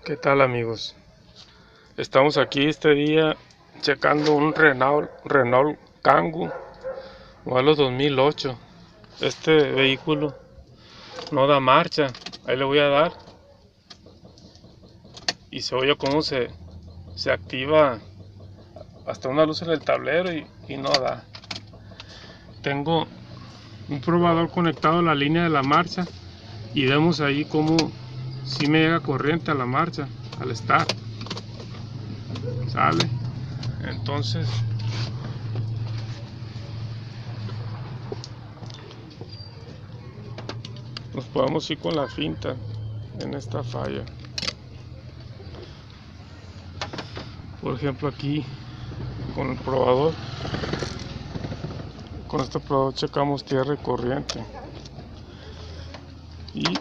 ¿Qué tal, amigos? Estamos aquí este día checando un Renault Kangoo modelo 2008. Este vehículo no da marcha. Ahí le voy a dar y se oye cómo se activa hasta una luz en el tablero y no da. Tengo un probador conectado a la línea de la marcha y vemos ahí cómo si me llega corriente a la marcha al start. Sale. Entonces nos podemos ir con la finta en esta falla. Por ejemplo, aquí con el probador, con este probador checamos tierra y corriente, y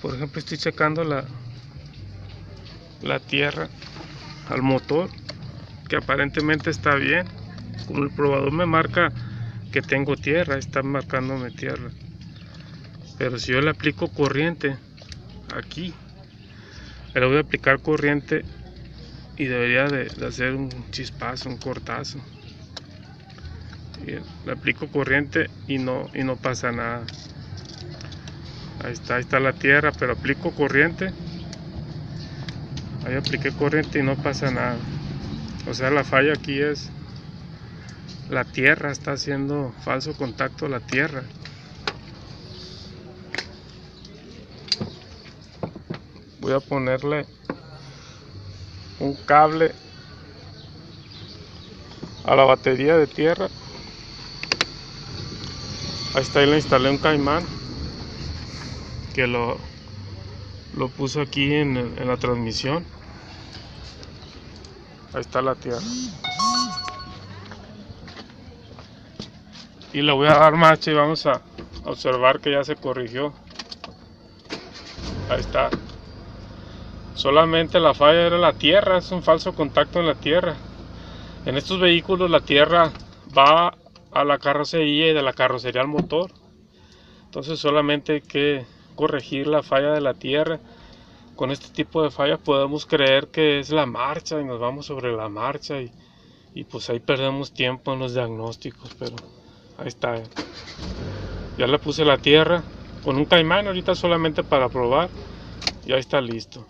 por ejemplo estoy checando la tierra al motor, que aparentemente está bien. Como el probador me marca que tengo tierra, está marcándome tierra, pero si yo le aplico corriente aquí, le voy a aplicar corriente y debería de hacer un chispazo, un cortazo. Bien, le aplico corriente y no pasa nada. Ahí está la tierra, pero aplico corriente. Ahí apliqué corriente y no pasa nada. O sea, la falla aquí es la tierra, está haciendo falso contacto a la tierra. Voy a ponerle un cable a la batería de tierra. Ahí está, ahí le instalé un caimán que lo puse aquí en la transmisión. Ahí está la tierra. Y le voy a dar marcha y vamos a observar que ya se corrigió. Ahí está. Solamente la falla era la tierra, es un falso contacto en la tierra. En estos vehículos la tierra va a la carrocería y de la carrocería al motor. Entonces solamente hay que corregir la falla de la tierra. Con este tipo de fallas podemos creer que es la marcha y nos vamos sobre la marcha y pues ahí perdemos tiempo en los diagnósticos, pero ahí está. Ya le puse la tierra con un caimán ahorita solamente para probar y ahí está listo.